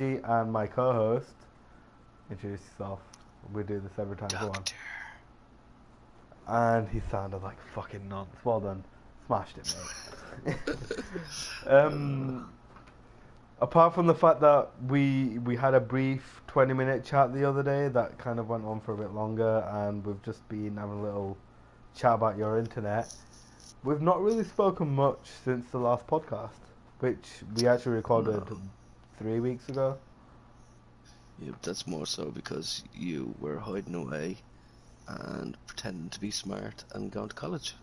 and my co-host. Introduce yourself. We do this every time. Go on. Doctor. And he sounded like fucking nonce. Well done. Smashed it, mate. um, apart from the fact that we had a brief 20-minute chat the other day that kind of went on for a bit longer, and we've just been having a little chat about your internet. We've not really spoken much since the last podcast, which we actually recorded No. 3 weeks ago. Yeah, but that's more so because you were hiding away and pretending to be smart and going to college.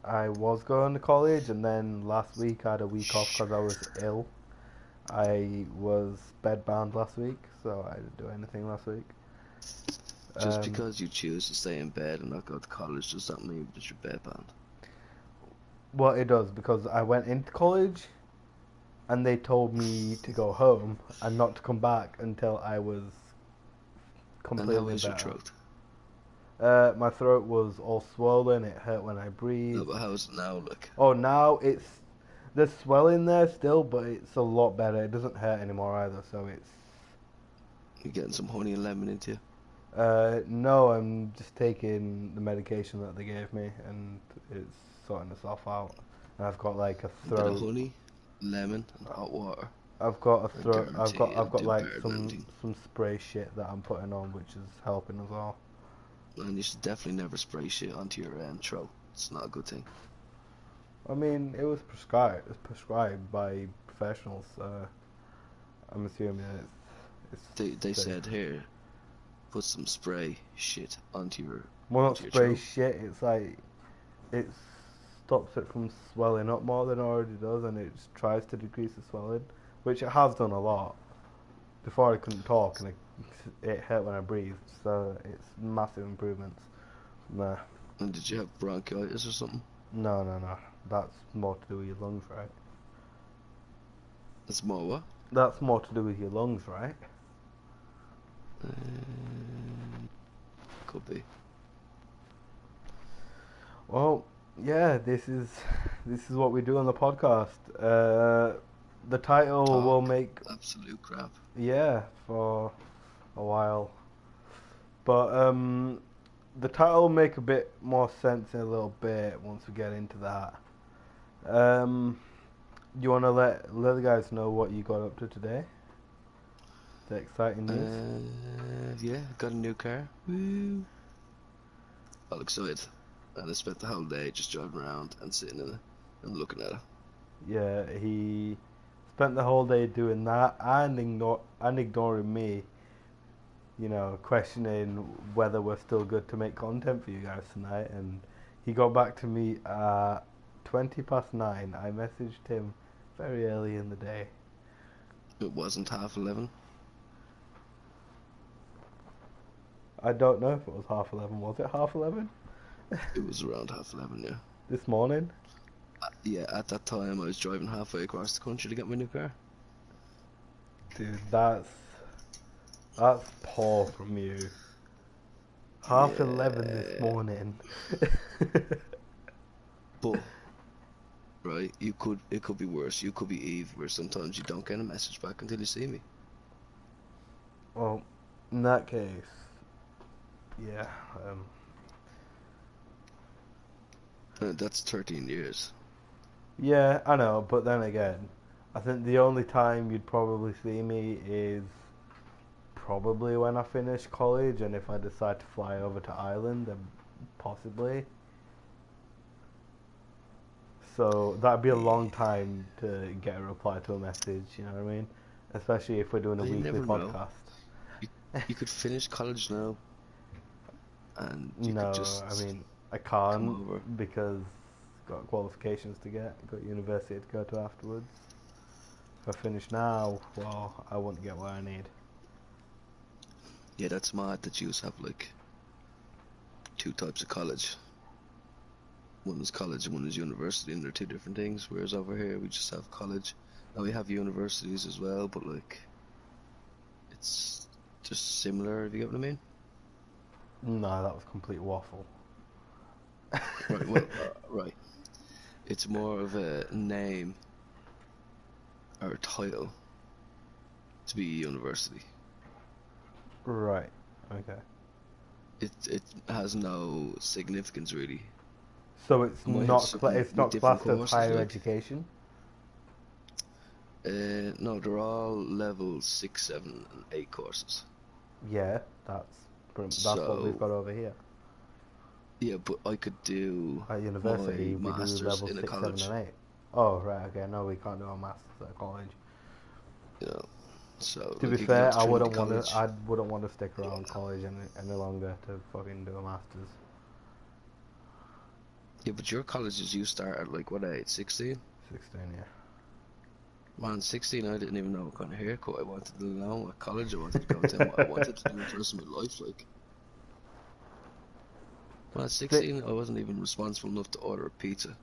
I was going to college, and then last week I had a week off because I was Sure. ill. I was bedbound last week, so I didn't do anything last week. Just Um, because you choose to stay in bed and not go to college does that mean that you're bedbound? well, it does because I went into college, and they told me to go home and not to come back until I was And how completely is your better. throat? My throat was all swollen. It hurt when I No, breathed. but how is it now? Like, Oh, now there's swelling there still, but it's a lot better. It doesn't hurt anymore either, so it's. you getting some honey and lemon into you? No, I'm just taking the medication that they gave me, and it's sorting itself out. And I've got like a A bit of throat. honey, lemon, and hot water. I've got a I throat. guarantee I've it'll got do like better than some anything. some spray shit that I'm putting on, which is helping as well. And you should definitely never spray shit onto your throat. It's not a good thing. I mean, it was prescribed. It's prescribed by professionals. I'm assuming it's They safe. said here, put some spray shit Well, not onto your spray throat. shit. It's like it stops it from swelling up more than it already does, and it just tries to decrease the swelling, which it has done a lot. Before I couldn't talk, and it hurt when I breathed, so it's massive improvements. Nah, And did you have bronchitis or something? no. That's more to do with your lungs, right? It's more what? That's more to do with your lungs, right? Could be. Well, yeah, this is what we do on the podcast. The title will Talk make absolute crap. yeah for a while, but the title will make a bit more sense in a little bit once we get into that. You want to let the guys know what you got up to today? The exciting news. Yeah, got a new car. Woo! All excited. And I spent the whole day just driving around and sitting in it and looking at it. Yeah, he spent the whole day doing that and ignoring me. Questioning whether we're still good to make content for you guys tonight. And he got back to me at 20 past 9. I messaged him very early in the day. It wasn't 11:30. I don't know if it was half 11. Was it half 11? It was around 11:30, yeah. This morning? Yeah, at that time I was driving halfway across the country to get my new car. Dude, that's poor from you. Half 11 this Yeah, morning. but right, it could be worse. You could be Eve, where sometimes you don't get a message back until you see me. Well, in that case, yeah. That's 13 years. Yeah, I know, but then again, I think the only time you'd probably see me is probably when I finish college, and if I decide to fly over to Ireland, then possibly. So that'd be a long Yeah, time to get a reply to a message, you know what I mean? Especially if we're doing a you weekly never know. podcast. You you could finish college now, and you could No, I just mean, I come can't over. because got qualifications to get, got university to go to afterwards. If I finish now, well, I wouldn't get what I need. Yeah, that's mad that you have like two types of college. One is college and one is university, and they're two different things. Whereas over here, we just have college. Now we have universities as well, but like it's just similar. If you get what I mean? No, that was complete waffle. Right. Well, right. It's more of a name or a title to be a university. Right. Okay. It has no significance really. So it's I might have not some it's with not different classed as courses, higher like education. no, they're all level 6, 7, and 8 courses. Yeah, that's what we've So got over here. yeah, but I could do At my university, we do masters level in a 6, 7, college. and 8. Oh, right. Okay. No, we can't do our masters at college. You know, so To be like you can go fair, to Trinity College. I wouldn't want to stick around college any longer to fucking do a masters. Yeah, but your colleges you start at like what age? 16? 16, yeah. Man, 16, I didn't even know what kind of haircut I wanted to do now, what college I wanted to go to, and what I wanted to do for the rest of my life. Like, when I was The 16, I wasn't even responsible enough to order a pizza.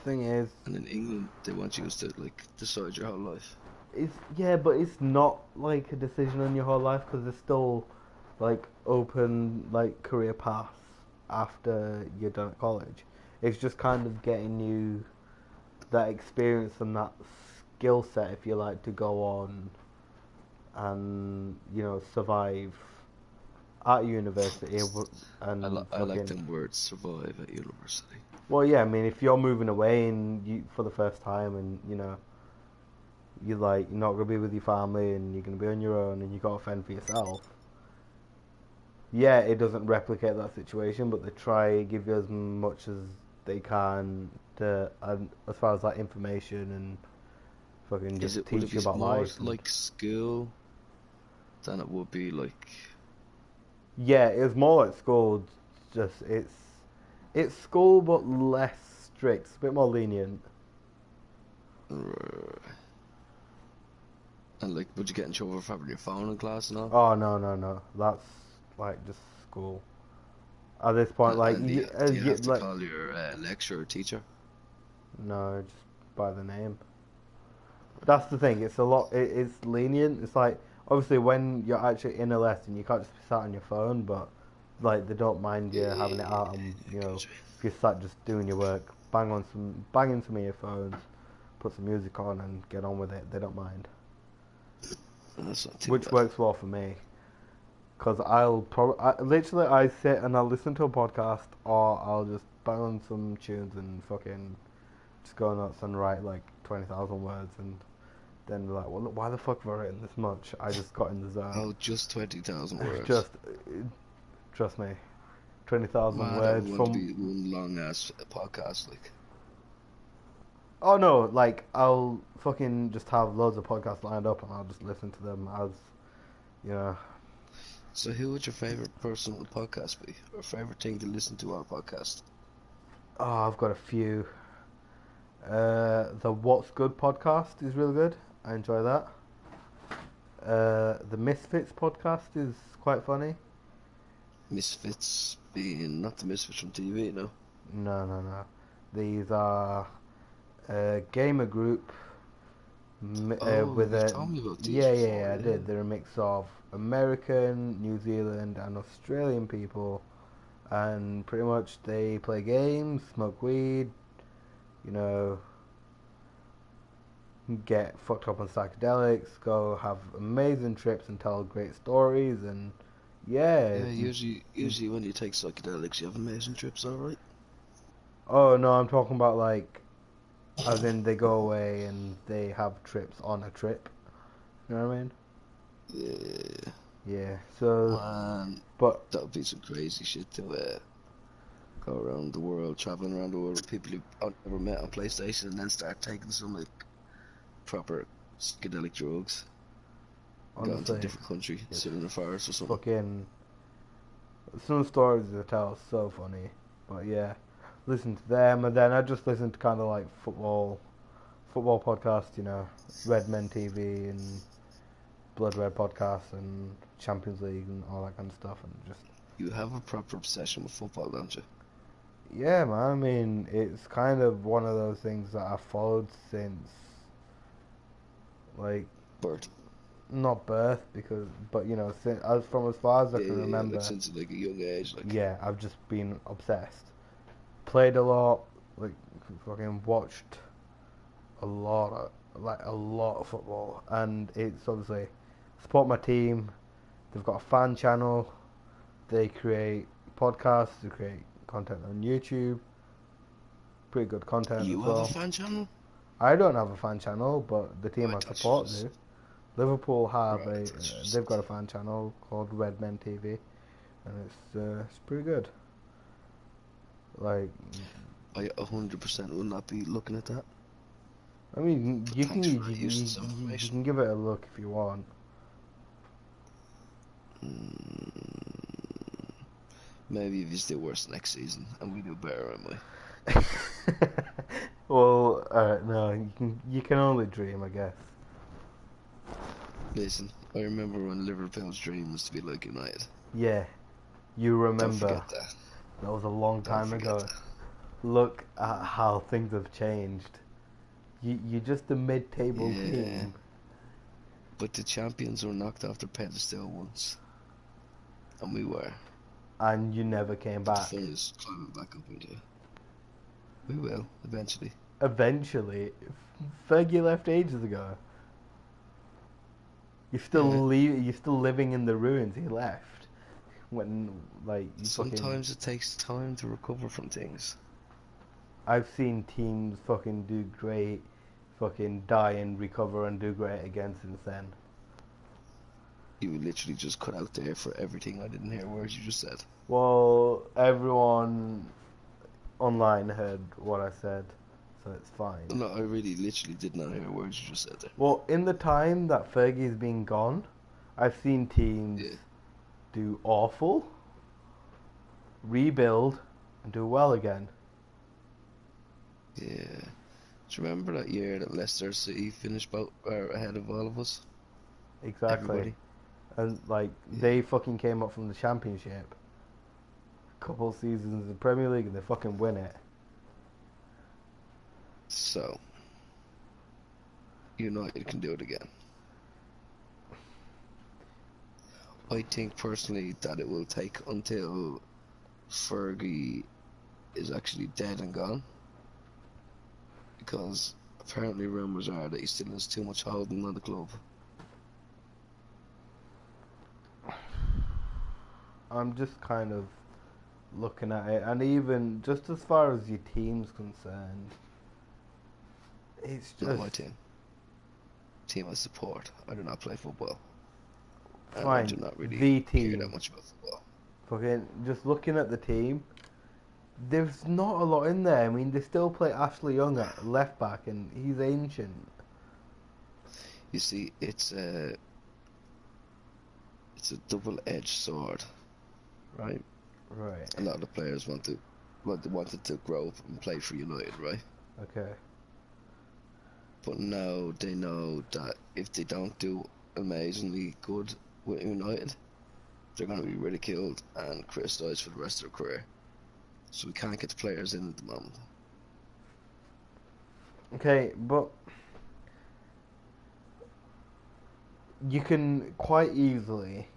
thing is, And in England, they want you to like decide your whole life. but it's not like a decision on your whole life because there's still like open like career paths after you're done at college. It's just kind of getting you that experience and that skill set, if you like, to go on and survive at university and I like fucking. them words, survive at university. Well, yeah, I mean, if you're moving away and you for the first time, and you're not gonna be with your family, and you're gonna be on your own, and you gotta fend for yourself. Yeah, it doesn't replicate that situation, but they try give you as much as they can to, and as far as like information and fucking just Would it teach be you about more life. And like school than it would be like? yeah, it's more like school. Just it's school, but less strict, a bit more lenient. And like, would you get in trouble for having your phone in class and all? Oh no, no, no, that's like just school. At this point, like And do you have to call your lecturer or teacher? no, just by the name. That's the thing. It's a lot. It's lenient. It's like obviously when you're actually in a lesson, you can't just be sat on your phone, but like they don't mind you having it out, and if you're sat just doing your work, banging some earphones, put some music on, and get on with it. They don't mind. That's not too Which bad. works well for me, because literally I sit and I'll listen to a podcast, or I'll just bang on some tunes and fucking just go nuts and write like 20,000 words, and then they're like, well, why the fuck have I written this much? I just got in the zone. Oh, just 20,000 words. Just trust me, 20,000 Man, that would words want to from. be one long ass podcast. Like, Oh no, like I'll fucking just have loads of podcasts lined up, and I'll just listen to them as you know. so who would your favorite person on the podcast be, or favorite thing to listen to on a podcast? Oh, I've got a few. The What's Good podcast is really good. I enjoy that. The Misfits podcast is quite funny. Misfits being not the Misfits from TV, no. No, no, no. These are a gamer group Oh, with you've a told me about these yeah, yeah, before, yeah. I yeah. did. They're a mix of American, New Zealand, and Australian people, and pretty much they play games, smoke weed, you know, get fucked up on psychedelics, go have amazing trips and tell great stories, and yeah. Yeah, usually when you take psychedelics, you have amazing trips, alright? Oh no, I'm talking about like, as in they go away and they have trips on a trip. You know what I mean? Yeah. Yeah. So, Man, but that would be some crazy shit to go around the world, traveling around the world with people you have never met on PlayStation, and then start taking some like proper psychedelic drugs, going to a honestly, different country, it's sit in a forest or something. fucking some stories they tell are so funny. But yeah, listen to them, and then I just listen to kind of like football podcasts. Red Men TV and Blood Red podcasts and Champions League and all that kind of stuff, and just You have a proper obsession with football, don't you? yeah, man. I mean, it's kind of one of those things that I've followed since like Bert. not birth but as from as far as I can Yeah, like remember. since like a young age, like Yeah, I've just been obsessed. Played a lot, like fucking watched a lot of football, and it's obviously support my team. They've got a fan channel. They create podcasts. They create content on YouTube. Pretty good content You as have a well. fan channel? I don't have a fan channel, but the team I I thought you support just do. Liverpool have right. I a. thought you They've just got a fan channel called Red Men TV, and it's pretty good. Like, I 100% will not be looking at that. I mean, But you can thanks you, for that you, useless you information. can give it a look if you want. Maybe if you do worse next season and we do better, anyway. Well, no, you can only dream, I guess. Listen, I remember when Liverpool's dream was to be like United. Yeah, you Don't remember. forget that. That was a long Don't time forget ago. that. Look at how things have changed. You're just a mid-table Yeah, team, but the champions were knocked off their pedestal once, and we were. and you never came But the back. fun is climbing back up into it. We will, eventually. Eventually, Fergie left ages ago. Yeah. You're still living in the ruins he left. When you fucking, Sometimes it takes time to recover from things. I've seen teams fucking do great, fucking die and recover and do great again since then. You would literally just cut out there for everything. I didn't hear words you just said. Well, everyone online heard what I said, so it's fine. No, I really literally did not hear words you just said there. Well, in the time that Fergie's been gone, I've seen teams Yeah. do awful, rebuild, and do well again. Yeah. Do you remember that year that Leicester City finished ahead of all of us? Exactly. Everybody? And Yeah. they fucking came up from the Championship. Couple seasons in the Premier League and they fucking win it. So, United can do it again. I think personally that it will take until Fergie is actually dead and gone. Because apparently rumours are that he still has too much holding on the club. I'm just kind of looking at it, and even just as far as your team's concerned, it's Not my just team. Team I support. I do not play football. And I do fine. not really The care that team, much about football. fucking just looking at the team, there's not a lot in there. I mean, they still play Ashley Young at left back, and he's ancient. You see, it's a double-edged sword, right? Right. A lot of players wanted to grow up and play for United, right? Okay. But now they know that if they don't do amazingly good with United, they're going to be ridiculed and criticised for the rest of their career. So we can't get the players in at the moment. Okay, but you can quite easily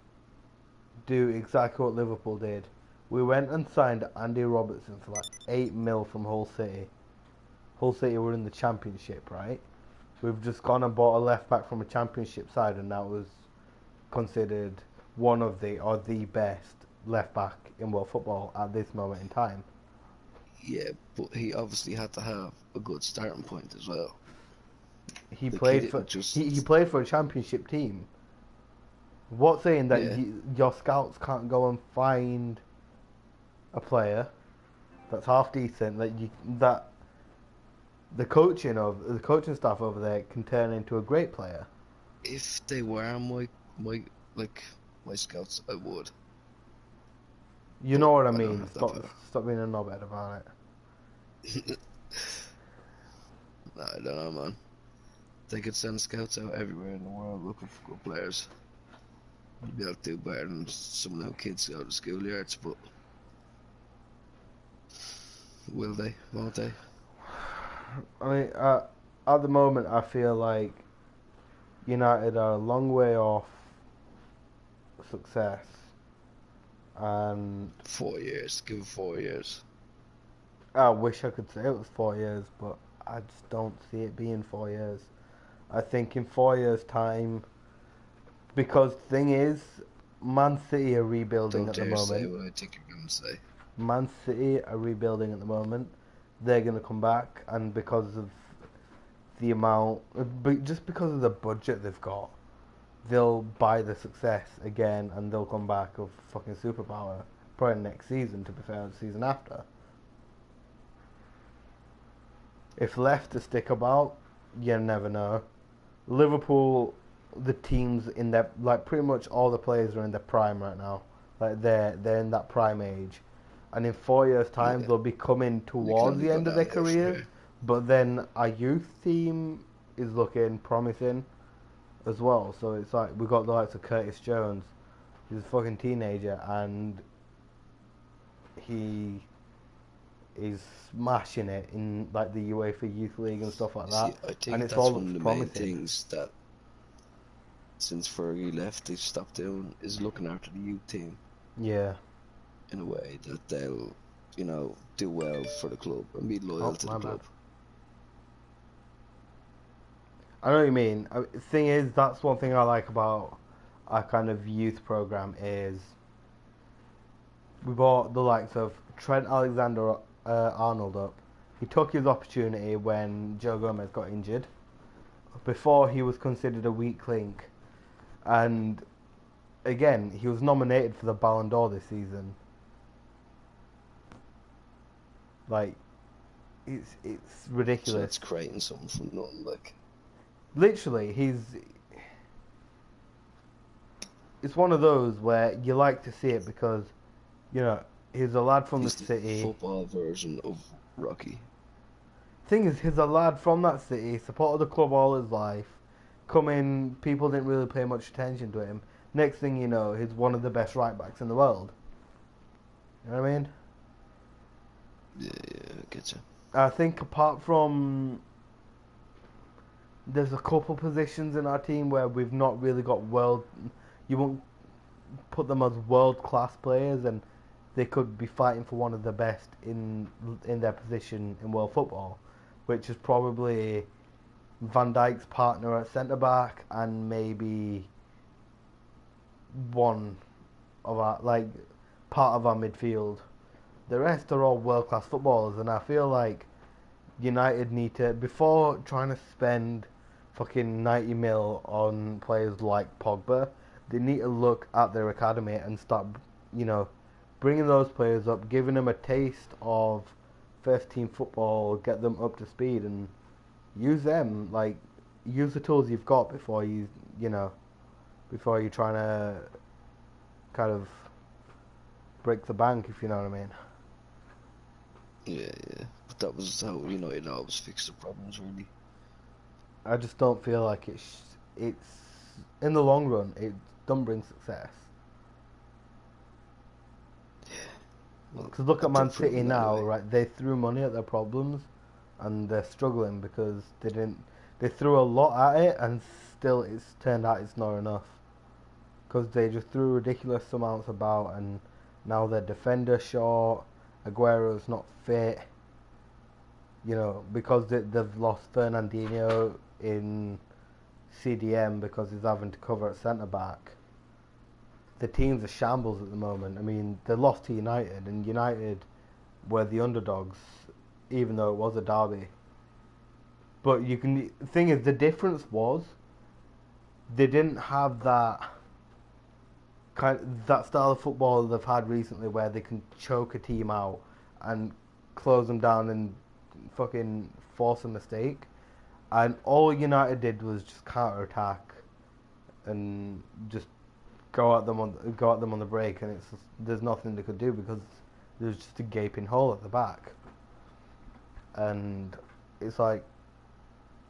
do exactly what Liverpool did. We went and signed Andy Robertson for like 8 mil from Hull City. Hull City were in the Championship, right? We've just gone and bought a left back from a Championship side, and that was considered one of the best left back in world football at this moment in time. Yeah, but he obviously had to have a good starting point as well. He Like, played for he played for a Championship team. What's saying that Yeah. your scouts can't go and find a player that's half decent that the coaching staff over there can turn into a great player? If they were my scouts, I would. You But know what I I don't mean. have that Stop being a knobhead about it. Nah, I don't know, man. They could send scouts out everywhere in the world looking for good players. You'd be able to do better than some of them kids out of schoolyards, but will they? Won't they? I mean, at the moment, I feel like United are a long way off success, and 4 years. Give it 4 years. I wish I could say it was 4 years, but I just don't see it being 4 years. I think in 4 years' time, Because thing is, Man City are rebuilding Don't at the dare say moment. what I think you're going to say. Man City are rebuilding at the moment. They're going to come back, and because of the amount, just because of the budget they've got, they'll buy the success again, and they'll come back of fucking superpower. Probably next season, to be fair, the season after. If left to stick about, you never know. Liverpool, the teams in their, like, pretty much all the players are in their prime right now. Like they're in that prime age, and in 4 years' time Yeah, they'll be coming they can towards only the go end of their downhill from careers. here. But then our youth team is looking promising as well. So it's like we got the likes of Curtis Jones. He's a fucking teenager, and he is smashing it in like the UEFA Youth League and stuff like See, that. I And think it's all that's one looks of the main promising. things that since Fergie left, they've stopped doing is looking after the youth team Yeah. in a way that they'll, do well for the club and be loyal Oh, to the my bad. club. I know what you mean. Thing is, that's one thing I like about our kind of youth program is we brought the likes of Trent Alexander Arnold up. He took his opportunity when Joe Gomez got injured. Before he was considered a weak link, and again he was nominated for the Ballon d'Or this season. Like, it's So ridiculous. that's creating something from nothing. Like, Literally, it's one of those where you like to see it because, he's a lad from the he's the city. football version of Rocky. Thing is, he's a lad from that city, supported the club all his life. Come in, people didn't really pay much attention to him. Next thing you know, he's one of the best right backs in the world. You know what I mean? Yeah, I get you. I think apart from, there's a couple positions in our team where we've not really got you won't put them as world class players, and they could be fighting for one of the best in their position in world football, which is probably Van Dijk's partner at centre back and maybe one of our, like, part of our midfield. The rest are all world class footballers, and I feel like United need to, before trying to spend fucking 90 mil on players like Pogba, they need to look at their academy and start, bringing those players up, giving them a taste of first team football, get them up to speed, and use them. Like, use the tools you've got before before you're trying to kind of break the bank, if you know what I mean. Yeah. But that was how United always fixed the problems, really. I just don't feel like it's in the long run it don't bring success. Well, Because look at they're Man City proven now, anyway. right? They threw money at their problems, and they're struggling because they didn't. They threw a lot at it, and still it's turned out it's not enough. Because they just threw ridiculous amounts about, and now their defender short. Aguero's not fit. Because they've lost Fernandinho in CDM because he's having to cover at centre back. The team's a shambles at the moment. I mean, they lost to United, and United were the underdogs, even though it was a derby. But thing is, the difference was they didn't have that style of football they've had recently, where they can choke a team out and close them down and fucking force a mistake. And all United did was just counter attack and just go at them on the break, and there's nothing they could do because there's just a gaping hole at the back. And it's like,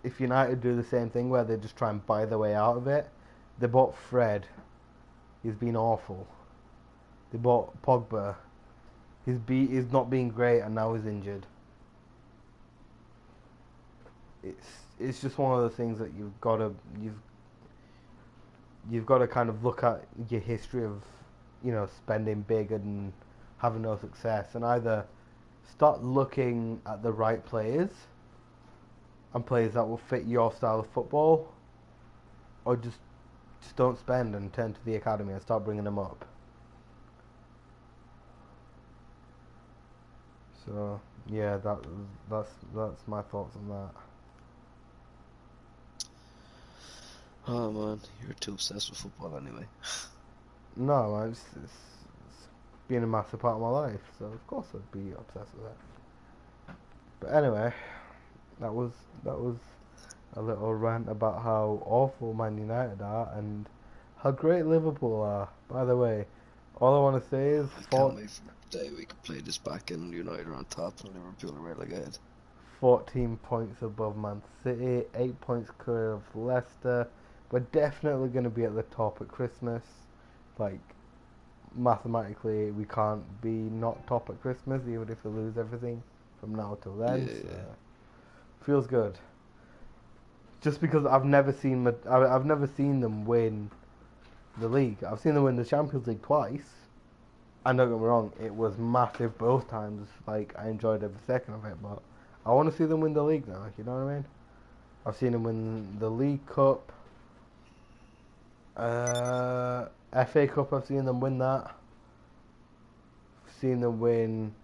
if United do the same thing where they just try and buy their way out of it, they bought Fred. He's been awful. They bought Pogba. He's not been great, and now he's injured. It's just one of the things that you've got to kind of look at your history of spending big and having no success, and either start looking at the right players and players that will fit your style of football, or just just don't spend and turn to the academy and start bringing them up. So yeah, that's my thoughts on that. Oh man, you're too obsessed with football anyway. No, man, it's been a massive part of my life, so of course I'd be obsessed with it. But anyway, that was a little rant about how awful Man United are and how great Liverpool are. By the way, all I want to say is I can't wait for the day we can play this back and United are on top and Liverpool are relegated. 14 points above Man City, 8 points clear of Leicester. We're definitely going to be at the top at Christmas. Like, mathematically, we can't be not top at Christmas, even if we lose everything from now till then. Yeah, so yeah. feels good. Just because I've never seen them win the league. I've seen them win the Champions League twice. And don't get me wrong, it was massive both times. Like, I enjoyed every second of it, but I want to see them win the league now. You know what I mean? I've seen them win the League Cup. FA Cup, I've seen them win that. I've seen them win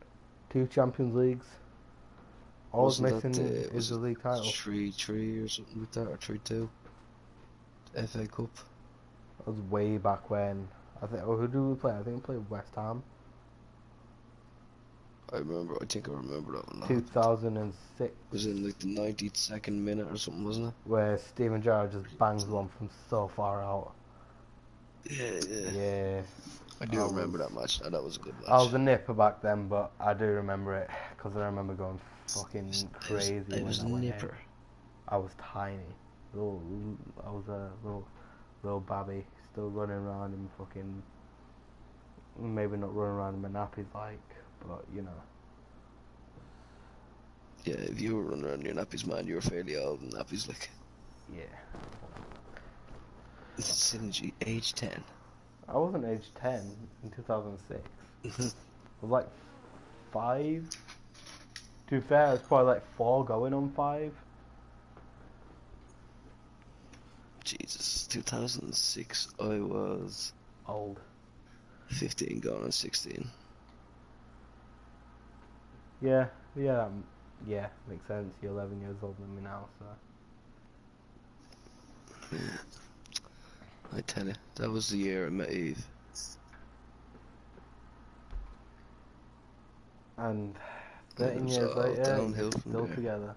2 Champions Leagues. All was missing is the league title. 3-3 or something like that, or 3-2. FA Cup. That was way back when. I think. Oh, who did we play? I think we played West Ham. I think I remember that one. 2006. It was in like the 92nd minute or something, wasn't it? Where Steven Gerrard just bangs one from so far out. Yeah, yeah. Yeah. I do remember that match. That was a good match. I was a nipper back then, but I do remember it because I remember going fucking crazy I was when that nipper. went in. I was tiny. I was a little babby, still running around in fucking. Maybe not running around in my nappies like, but you know. Yeah, if you were running around your nappies, man, you were fairly old and nappies like. Yeah. Synergy, age 10. I wasn't age 10 in 2006. I was like 5. To be fair, I was probably like 4 going on 5. Jesus, 2006, I was Old. 15 going on 16. Yeah, makes sense. You're 11 years older than me now, so. I tell you, that was the year I met Eve. And And 13 it was years all later, downhill you're from still there. together.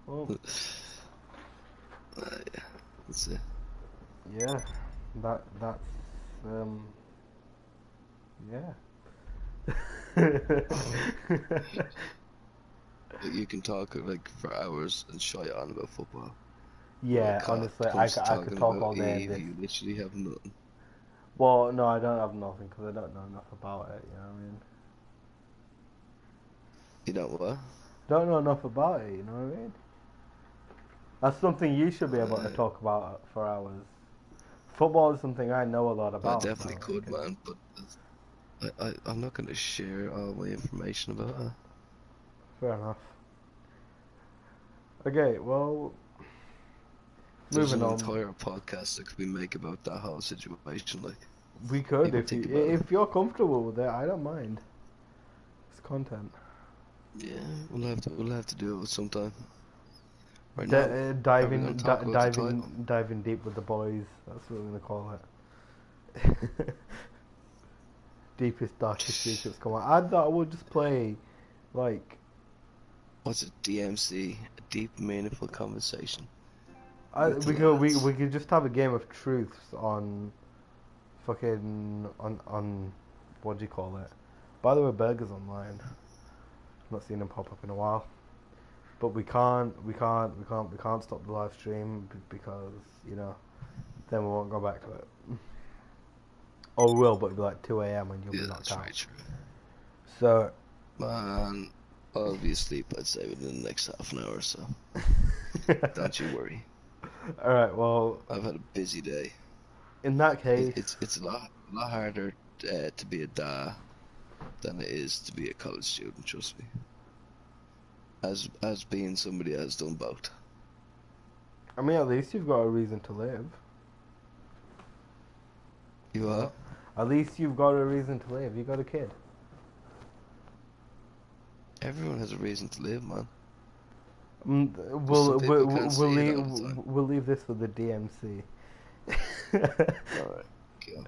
Well, Yeah, that's it. yeah, that's yeah. You can talk like for hours and shy on about football. Yeah, Cat honestly, I comes to could talking talk about all day. Eve, you literally have nothing. Well, no, I don't have nothing because I don't know enough about it. You know what I mean? You know what? Don't know enough about it. You know what I mean? That's something you should be able to talk about for hours. Football is something I know a lot I about. definitely so could, man, but I'm not going to share all my information about it. Fair enough. Okay, well, There's moving an on. entire podcast that could be make about that whole situation. Like, We could even if think about if you're comfortable with it. I don't mind. It's content. yeah, we'll have to do it sometime. Right now, are we going Diving, to talk about the title? diving deep with the boys. That's what we're gonna call it. Deepest, darkest secrets. Come on. I thought I would just play, like. What's it? DMC, a deep, meaningful conversation. We could just have a game of truths on, fucking on, what do you call it? By the way, Burger's online. Not seen him pop up in a while. But we can't stop the live stream because, you know, then we won't go back to it. Or we will, but it'll be like 2 a.m. and you'll be knocked out. That's right, true. So, Man, I'll be asleep, I'd say, within the next half an hour or so. Don't you worry. Alright, well, I've had a busy day. in that case, It's a lot harder to be a dad than it is to be a college student, trust me. As being somebody that has done both. I mean, at least you've got a reason to live. You You are? know? At least you've got a reason to live. You got a kid. Everyone has a reason to live, man. Just some We'll people we'll can't we'll see it leave all the time. we'll leave this with the DMC. Alright, go.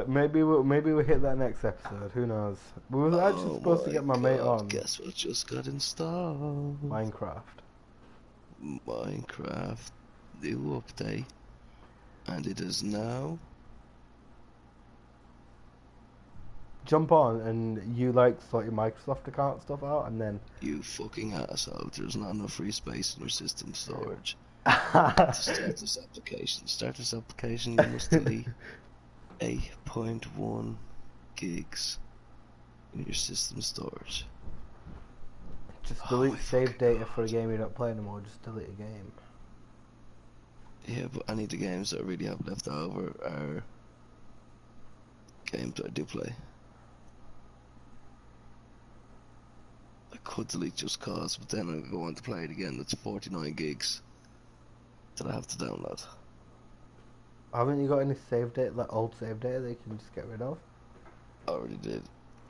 Maybe we'll hit that next episode. Who knows? We were actually Oh supposed to my get my mate god, on guess what just got installed? Minecraft. Minecraft new update. And it is now. Jump on and you like sort your Microsoft account stuff out, and then You fucking asshole. There's not enough free space in your system storage. To start this application. Start this application, you must delete 8.1 gigs in your system storage. just Oh delete my save fucking data for a God. game you don't play anymore. Just delete a game. Yeah, but any of the games that I really have left over are games that I do play. I could delete Just Cause, but then I go on to play it again. That's 49 gigs that I have to download. Haven't you got any save data, like old save data that you can just get rid of? I already did.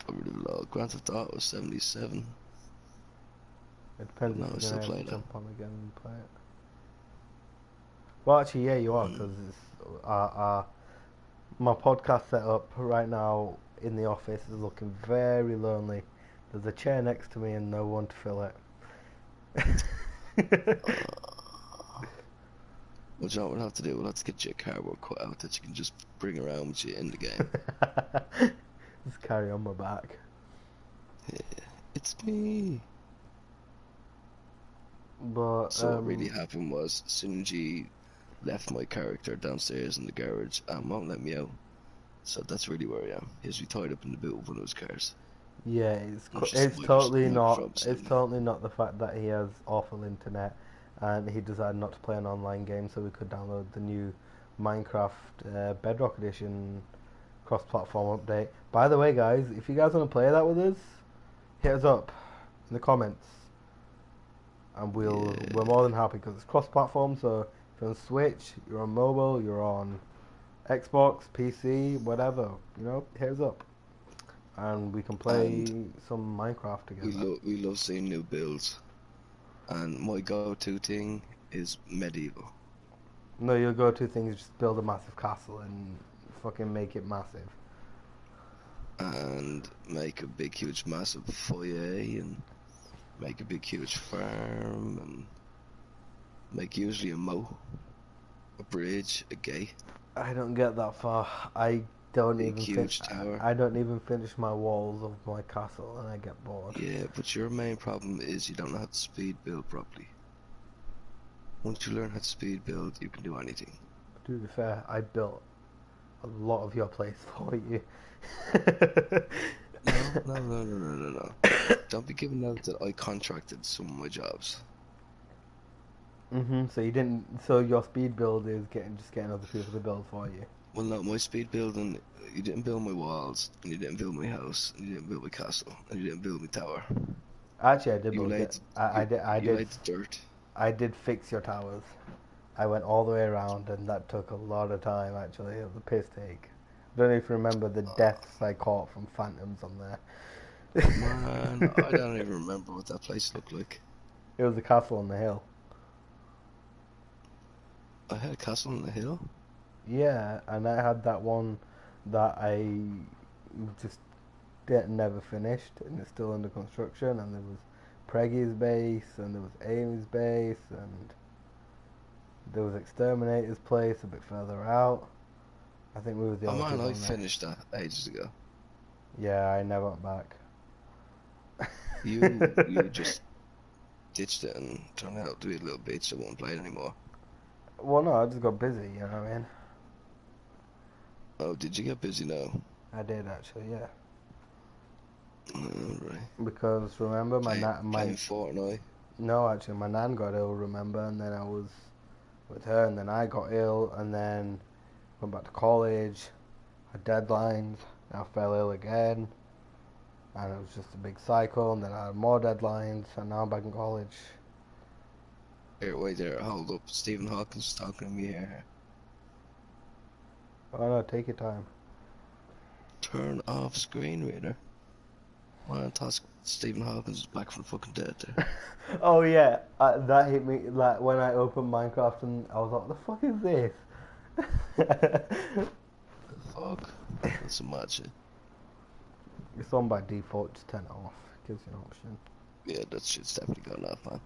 Got rid of it all. Grand Theft Auto was 77. It depends No, if I you're still gonna play ever that. jump on again and play it. Well, actually, yeah, you are, because my podcast setup right now in the office is looking very lonely. There's a chair next to me and no one to fill it. What you know what we'll have to do? We'll have to get you a cardboard cutout that you can just bring around with you in the game. Just carry on my back. Yeah, it's me. But So what really happened was Synergy left my character downstairs in the garage and won't let me out. So that's really where I am. He's tied up in the boot of one of his cars. yeah, I'm just it's waiting for totally the not. microphone beside It's me. totally not the fact that he has awful internet, and he decided not to play an online game, so we could download the new Minecraft Bedrock Edition cross-platform update. By the way, guys, if you guys want to play that with us, hit us up in the comments, and we're more than happy because it's cross-platform. So if you're on Switch, you're on mobile, you're on Xbox, PC, whatever, hit us up, and we can play And some Minecraft together. we love seeing new builds. And my go-to thing is medieval. No, your go-to thing is just build a massive castle and fucking make it massive. And make a big, huge, massive foyer, and make a big, huge farm, and make usually a moat, a bridge, a gate, I don't get that far. I don't big, even huge tower. I don't even finish my walls of my castle, and I get bored. Yeah, but your main problem is you don't know how to speed build properly. Once you learn how to speed build, you can do anything. To be fair, I built a lot of your place for you. No. Don't be giving out that I contracted some of my jobs. So you didn't. So your speed build is getting other people to build for you. Well, no, my speed building, you didn't build my walls, and you didn't build my house, and you didn't build my castle, and you didn't build my tower. Actually, I did You build laid, it. I did. I you did. laid the dirt. I did fix your towers. I went all the way around, and that took a lot of time. Actually, it was a piss take. I don't know if you remember the deaths I caught from phantoms on there. Man, I don't even remember what that place looked like. It was a castle on the hill. I had a castle on the hill. Yeah, and I had that one that I just never finished, and it's still under construction. And there was Preggy's base, and there was Amy's base, and there was Exterminator's place a bit further out. I think we were the Oh only man, people I on there. finished that ages ago. Yeah, I never went back. You just ditched it and turned out to be a little bitch that won't play it anymore. Well, no, I just got busy, you know what I mean? Oh, did you get busy now? I did actually, yeah. Right. Because remember, Playing Fortnite. no, actually, my nan got ill. Remember, and then I was with her, and then I got ill, and then went back to college, had deadlines. I fell ill again, and it was just a big cycle. And then I had more deadlines, and now I'm back in college. Here, wait there, hold up. Stephen Hawking's talking to me here. Oh no, take your time. Turn off screen reader. Why I thought Stephen Hawkins was back from the fucking dead there. Oh yeah, that hit me like when I opened Minecraft and I was like, what the fuck is this? Fuck. That's a match. It's on by default, just turn it off. Gives you an option. Yeah, that shit's definitely gone off, man.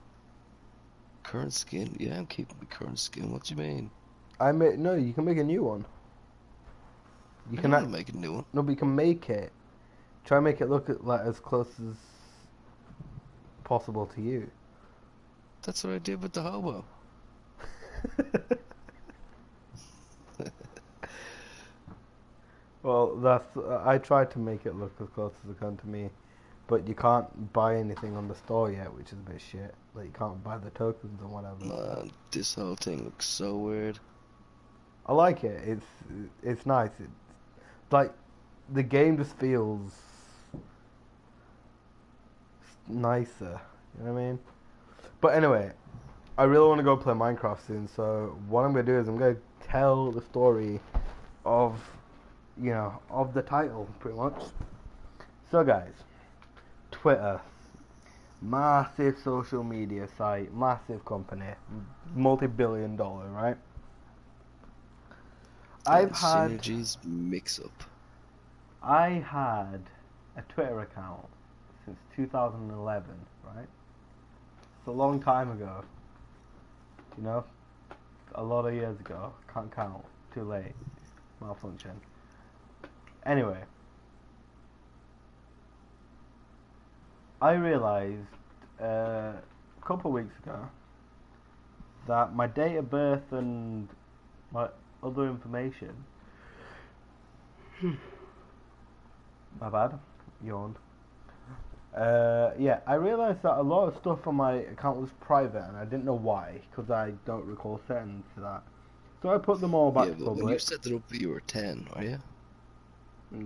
Current skin? Yeah, I'm keeping the current skin. What do you mean? No, you can make a new one. You I can don't want to make a new one. No, but you can make it. Try and make it look like as close as possible to you. That's what I did with the hobo. Well, I tried to make it look as close as it can to me, but you can't buy anything on the store yet, which is a bit shit. Like you can't buy the tokens or whatever. Man, this whole thing looks so weird. I like it. It's nice. It's like the game just feels nicer. You know what I mean? But anyway, I really want to go play Minecraft soon. So what I'm gonna do is I'm gonna tell the story of, of the title pretty much. So guys, Twitter, massive social media site, massive company, multi-billion-dollar, right? Synergies mix up. I had a Twitter account since 2011, right? It's a long time ago. A lot of years ago. Can't count. Too late. Malfunction. Anyway, I realised a couple of weeks ago that my date of birth and my other information. My bad. Yawned. Yeah, I realised that a lot of stuff on my account was private, and I didn't know why, because I don't recall setting to that. So I put them all back to but public. when you set it up, you were 10, are you?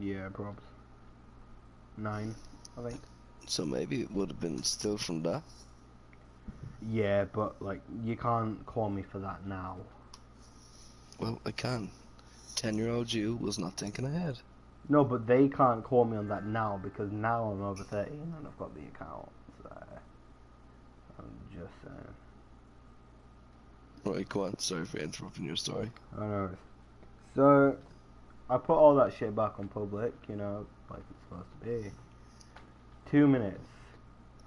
Yeah, probs. 9, I think. So maybe it would have been still from that. Yeah, but you can't call me for that now. Well, I can. 10-year-old you was not thinking ahead. No, but they can't call me on that now because now I'm over 13 and I've got the account. So I'm just saying. Right, go on. Sorry for interrupting your story. I know. So I put all that shit back on public, like it's supposed to be. 2 minutes,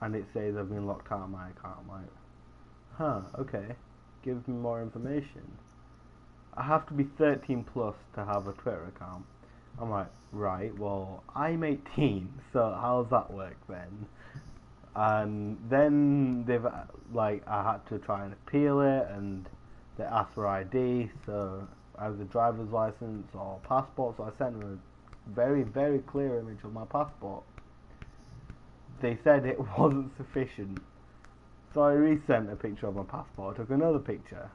and it says I've been locked out of my account. I'm like, huh, okay. Give me more information. I have to be 13 plus to have a Twitter account. I'm like, right, well, I'm 18, so how does that work then? And then I had to try and appeal it, and they asked for ID, so either driver's license or passport, so I sent them a very, very clear image of my passport. They said it wasn't sufficient, so I resent a picture of my passport, took another picture,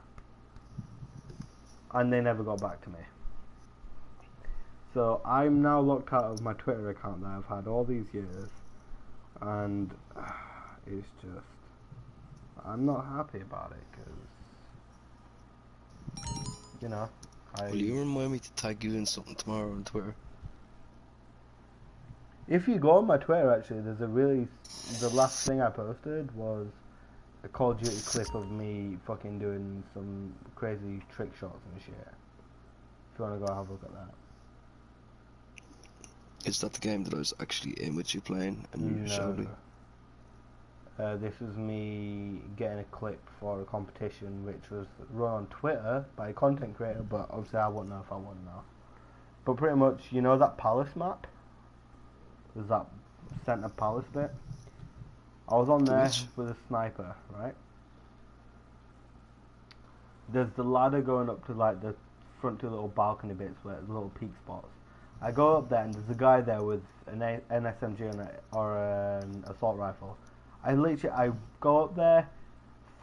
and they never got back to me. So I'm now locked out of my Twitter account that I've had all these years, and it's just, I'm not happy about it, because, Will you remind me to tag you in something tomorrow on Twitter? If you go on my Twitter, actually, the last thing I posted was a Call of Duty clip of me fucking doing some crazy trick shots and shit. If you want to go have a look at that. Is that the game that I was actually in with you playing and you showed me? This was me getting a clip for a competition which was run on Twitter by a content creator, but obviously I wouldn't know if I won now. But pretty much, that palace map? There's that centre palace bit? I was on there with a sniper, right? There's the ladder going up to the front two little balcony bits where there's little peak spots. I go up there and there's a guy there with an SMG or an assault rifle. I go up there,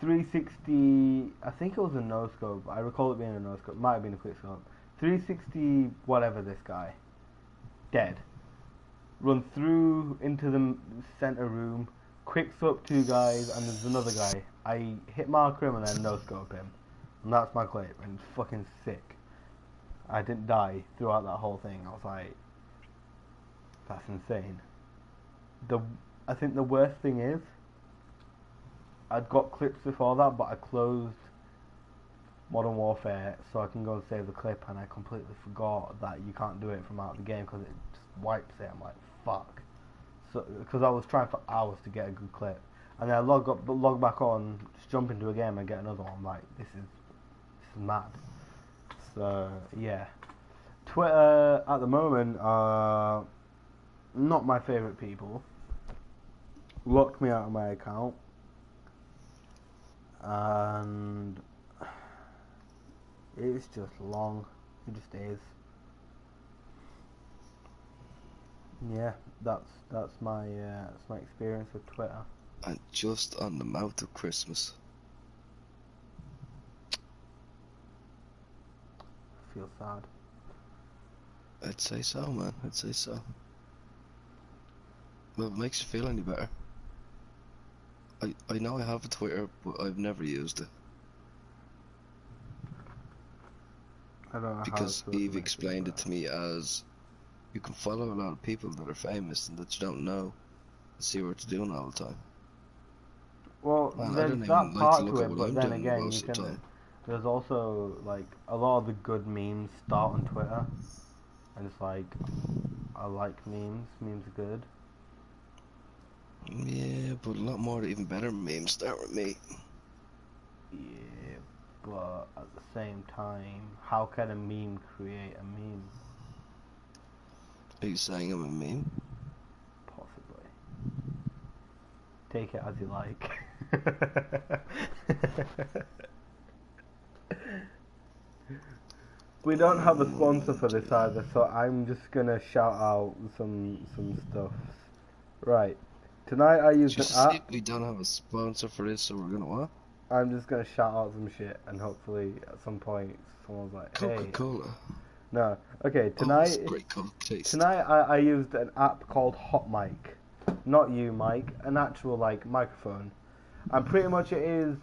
360, I think it was a no-scope, I recall it being a no-scope, might have been a quick scope. 360 whatever this guy, dead. Run through into the centre room, quicks up two guys, and there's another guy. I hit mark him and then no scope him, and that's my clip. And it's fucking sick. I didn't die throughout that whole thing. I was like, that's insane. I think the worst thing is, I'd got clips before that, but I closed Modern Warfare so I can go and save the clip, and I completely forgot that you can't do it from out of the game because it just wipes it. I'm like, fuck. So because I was trying for hours to get a good clip, and then I log back on, just jump into a game and get another one. I'm like, this is mad. So yeah, Twitter at the moment are not my favourite people. Locked me out of my account, and it's just long. It just is. Yeah, that's my experience with Twitter. And just on the mouth of Christmas. I feel sad. I'd say so, man. I'd say so. Well, it makes you feel any better. I know I have a Twitter, but I've never used it. I don't know because how to Eve explained it to me as you can follow a lot of people that are famous and that you don't know and see what they're doing all the time. Well, Man, I there's don't that even like to part look to at it, what but I'm then doing again, you most of the can. time. There's also like a lot of the good memes start on Twitter, and it's like I like memes. Memes are good. Yeah, but a lot more even better memes start with me. Yeah, but at the same time, how can a meme create a meme? Are you saying I'm a meme? Possibly. Take it as you like. We don't have a sponsor for this either, so I'm just gonna shout out some stuff. Right. Tonight I used an Just app. see, we don't have a sponsor for this, so we're gonna what? I'm just gonna shout out some shit, and hopefully at some point someone's like, "Hey." Coca-Cola. No. Okay. Oh, it's great Coke taste. Tonight I used an app called Hot Mic. Not you, Mike. An actual like microphone. And pretty much it is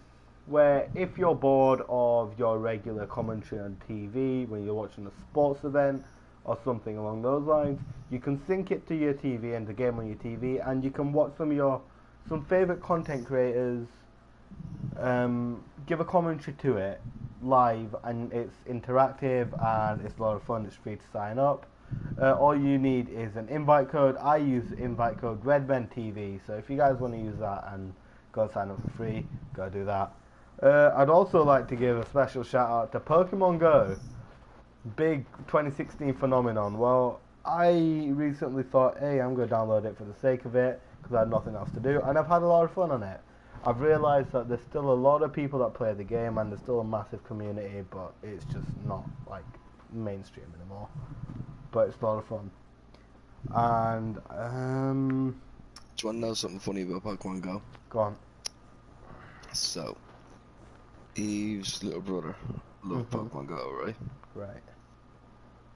where if you're bored of your regular commentary on TV when you're watching a sports event or something along those lines, you can sync it to your TV and the game on your TV, and you can watch some favorite content creators give a commentary to it live, and it's interactive and it's a lot of fun. It's free to sign up. All you need is an invite code. I use invite code RedbenTV, so if you guys want to use that and go sign up for free, go do that. I'd also like to give a special shout out to Pokemon Go, big 2016 phenomenon. Well, I recently thought, hey, I'm going to download it for the sake of it because I had nothing else to do, and I've had a lot of fun on it. I've realised that there's still a lot of people that play the game, and there's still a massive community, but it's just not like mainstream anymore. But it's a lot of fun. And Do you want to know something funny about Pokemon Go? go on. So, Eve's little brother loved Pokemon Go, right? Right.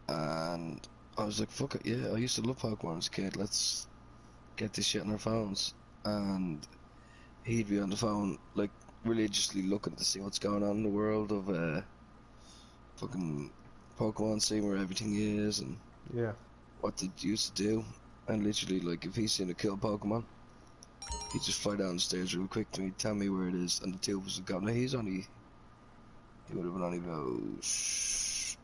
And I was like, fuck it, yeah, I used to love Pokemon as a kid, let's get this shit on our phones. And he'd be on the phone, like, religiously looking to see what's going on in the world of fucking Pokemon, seeing where everything is and Yeah. what they used to do. And literally, like, if he's seen a kill Pokemon, he'd just fly down the stairs real quick to me, tell me where it is, and the two of us would go. Now, he would have been only about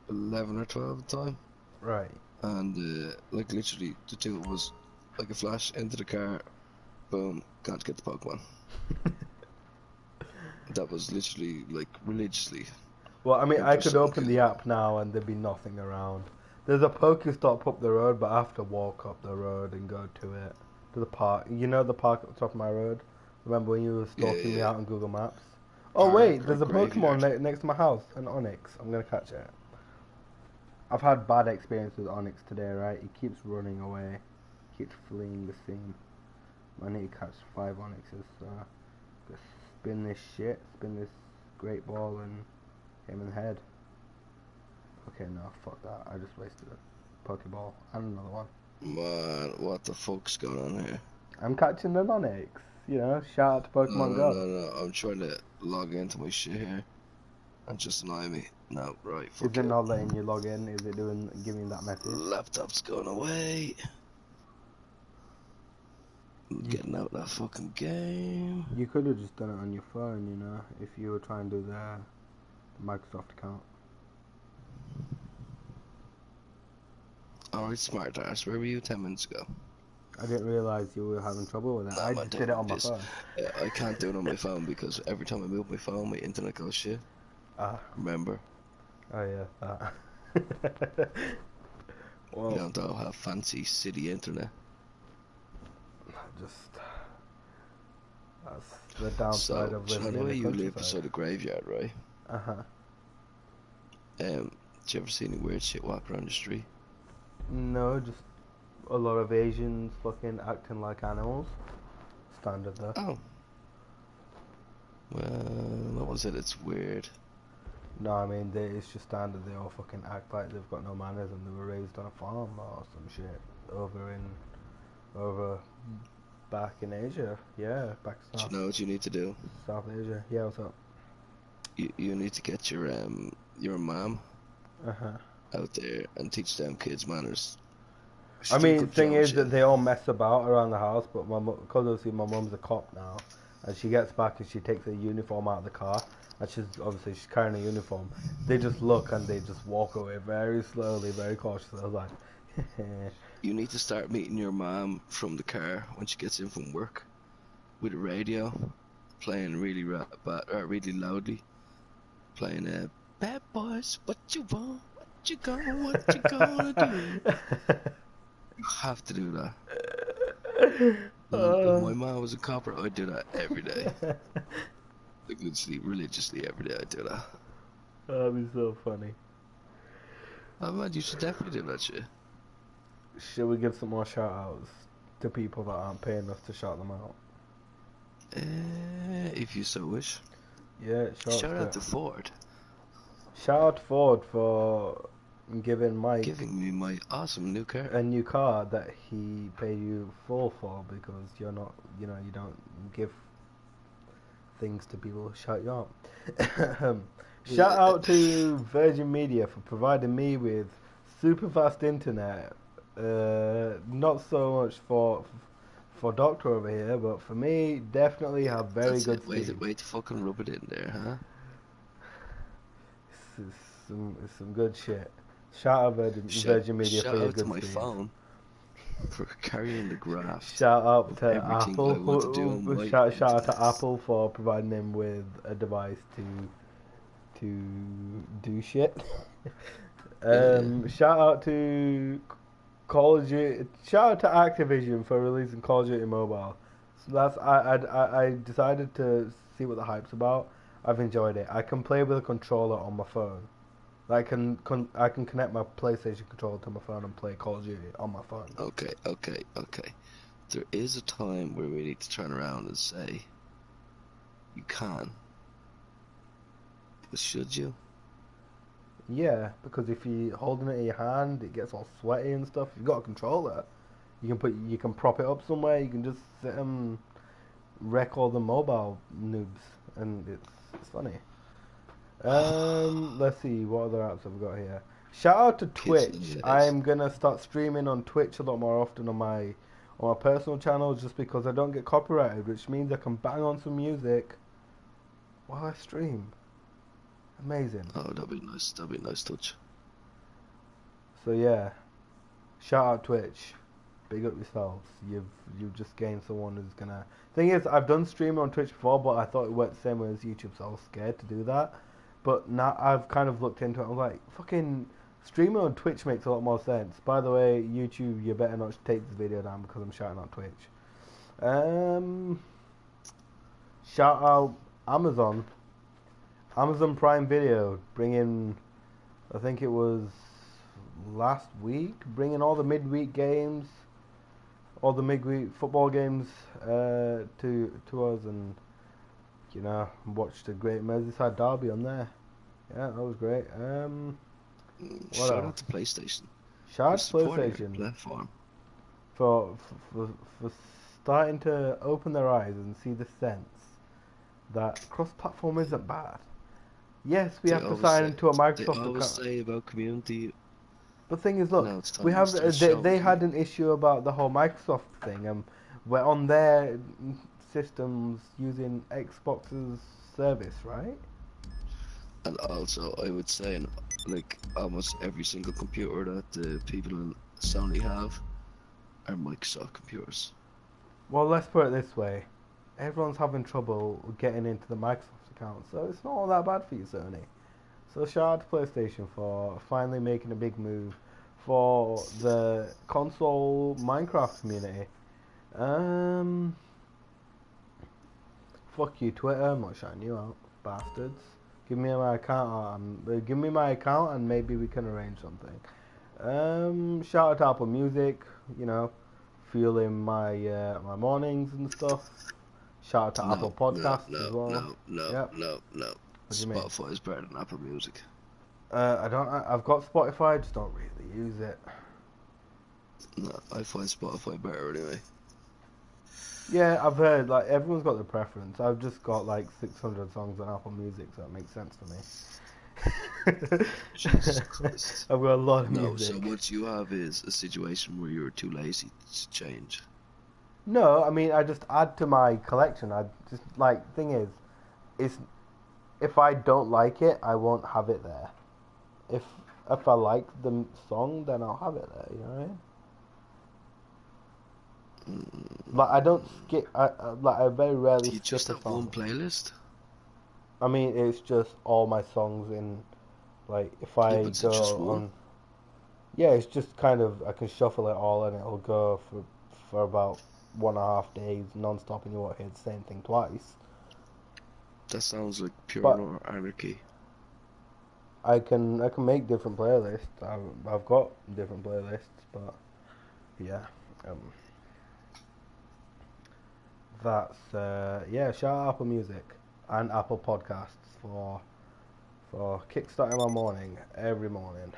11 or 12 at the time. Right. And, like, literally, the two of us, like a flash, into the car, boom, can't get the Pokemon. That was literally, like, religiously. Well, I mean, I could 100% open the app now and there'd be nothing around. There's a Pokestop up the road, but I have to walk up the road and go to it. To the park. You know the park at the top of my road? Remember when you were stalking me out on Google Maps? Oh, wait, there's a Pokemon next to my house, an Onyx. I'm going to catch it. I've had bad experience with Onyx today, right? He keeps running away. Keeps fleeing the scene. I need to catch 5 Onyxes, so just spin this great ball and hit him in the head. Okay, no, fuck that. I just wasted a Pokeball and another one. Man, what the fuck's going on here? I'm catching an Onyx. you know, shout out to No, Pokemon no, Go. no, no. I'm trying to log into my shit here and just annoy me. No, right, Is fuck it it. not letting you log in? Is it giving that message? Laptop's going away. You Getting out that fucking game. you could have just done it on your phone, you know, if you were trying to do the Microsoft account. Alright, smart ass. Where were you 10 minutes ago? I didn't realize you were having trouble with it. Nah, I man, just did it on my this. phone. I can't do it on my phone because every time I move my phone, my internet goes shit. Ah, Remember? oh yeah, that. You Well, don't all have fancy city internet. just that's the downside So, of do you know living the in way the you live countryside. beside a graveyard, right? Uh huh. Do you ever see any weird shit walk around the street? No, just a lot of Asians fucking acting like animals. Standard though. Oh. Well, no one said it's weird. No, I mean it's just standard. They all fucking act like they've got no manners and they were raised on a farm or some shit over back in Asia. Yeah, back Do South you know what you need to do? South Asia. Yeah, what's up? You need to get your mom Uh huh. out there and teach them kids manners. I She do a mean, good thing job, is that shit. they all mess about around the house, but because obviously my mum's a cop now, and she gets back and she takes her uniform out of the car, and she's carrying a uniform. They just look and they just walk away very slowly, very cautiously. I was like, You need to start meeting your mom from the car when she gets in from work with a radio playing really loudly, playing "Bad Boys, what you want, what you gonna do." You have to do that. If my mom was a copper, I'd do that every day. Like literally, religiously every day I'd do that. That'd be so funny. Oh man, you should definitely do that shit. Should we give some more shout outs to people that aren't paying us to shout them out? If you so wish. Yeah, Shout out to Ford, shout out to Ford for giving Mike giving me my awesome new car. a new car that he paid you full for because you're not, you know, you don't give things to people who shout you out. Shout out to Virgin Media for providing me with super fast internet. Not so much for Doctor over here, but for me, definitely have very That's good it. Wait, speed. wait to fucking rub it in there, huh? It's some good shit. Shout out Virgin Media for Shout your out to good my speed. phone for carrying the graft Shout out of to everything I want to do on Apple. my Shout out to internet. Apple for providing him with a device to do shit. Shout out to Call of Duty. Shout out to Activision for releasing Call of Duty Mobile. So that's I decided to see what the hype's about. I've enjoyed it. I can play with a controller on my phone. I can connect my PlayStation controller to my phone and play Call of Duty on my phone. Okay. There is a time where we need to turn around and say, you can. But should you? Yeah, because if you're holding it in your hand, it gets all sweaty and stuff. If you've got a controller, you can prop it up somewhere. You can just sit and wreck all the mobile noobs, and it's funny. Let's see what other apps have we got here. Shout out to Kids Twitch. nowadays. I'm gonna start streaming on Twitch a lot more often on my personal channel, just because I don't get copyrighted, which means I can bang on some music while I stream. Amazing. Oh, that'd be nice. That'd be a nice touch. So yeah, shout out Twitch. Big up yourselves. You've just gained someone who's gonna. Thing is, I've done streaming on Twitch before, but I thought it worked the same way as YouTube, so I was scared to do that. But now I've kind of looked into it. I'm like, fucking streaming on Twitch makes a lot more sense. By the way, YouTube, you better not take this video down because I'm shouting out Twitch. Shout out Amazon. Amazon Prime Video bringing, I think it was last week, bringing all the midweek games, all the midweek football games to us, and you know, watched a great Merseyside derby on there. Yeah, that was great. What Shout else? out to PlayStation. Shout out to Supporting our PlayStation platform. for starting to open their eyes and see the sense that cross-platform isn't bad. Yes, we They have to always sign say into a they Microsoft always account. say about community. But the thing is, look, Now it's we time to have start they showing. had an issue about the whole Microsoft thing, and we're on their systems using Xbox's service, right? And also, I would say, like almost every single computer that the people in Sony have are Microsoft computers. Well, let's put it this way: everyone's having trouble getting into the Microsoft account, so it's not all that bad for you, Sony. So shout out to PlayStation for finally making a big move for the console Minecraft community. Um, Fuck you, Twitter. I'm not shouting you out, bastards. Give me my account. Give me my account, and maybe we can arrange something. Shout out to Apple Music. You know, fueling my mornings and stuff. Shout out to Apple Podcasts as well. Yep. No. What do you mean? Spotify is better than Apple Music. I don't. I've got Spotify. I just don't really use it. No, I find Spotify better anyway. Yeah, I've heard like everyone's got their preference. I've just got like 600 songs on Apple Music, so it makes sense to me. Jesus Christ. I've got a lot of No, music. so what you have is a situation where you're too lazy to change. No, I mean I just add to my collection. I just like thing is if I don't like it, I won't have it there. If if I like the song, then I'll have it there. You know what I mean? Like I don't skip. I very rarely Do you skip just a have song. one playlist? I mean, it's just all my songs in. Like if Yeah, I but is it just go one? on, yeah, it's just kind of I can shuffle it all and it'll go for about 1.5 days non-stop, and you won't hear the same thing twice. That sounds like pure But anarchy. I can make different playlists. I've got different playlists, but yeah, um, that's yeah. Shout out Apple Music and Apple Podcasts for kickstarting my morning every morning.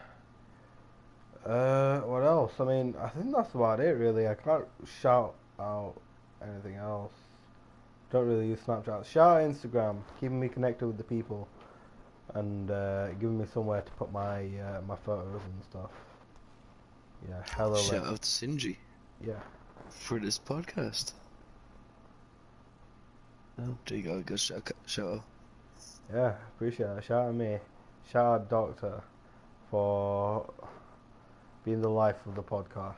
What else? I mean, I think that's about it, really. I can't shout out anything else. Don't really use Snapchat. Shout out Instagram, keeping me connected with the people, and giving me somewhere to put my photos and stuff. Yeah, hella lit. Shout out to Sinji Yeah, for this podcast. Oh, there you go. Good shout out. yeah, appreciate it. Shout out me. Shout out Doctor for being the life of the podcast.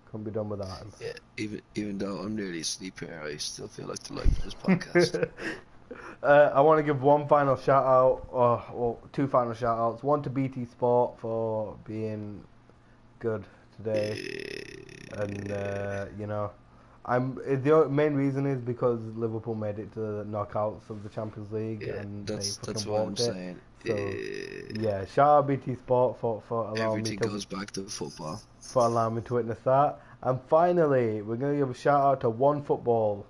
Couldn't be done without him. Yeah, even though I'm nearly asleep here, I still feel like the life of this podcast. I want to give one final shout out, or two final shout outs. One to BT Sport for being good today, and you know, the main reason is because Liverpool made it to the knockouts of the Champions League, Yeah, and they that's fucking what I'm walked it. saying. So yeah, shout out BT Sport for allowing me Everything to goes back to football. witness that. And finally, we're gonna give a shout out to One Football,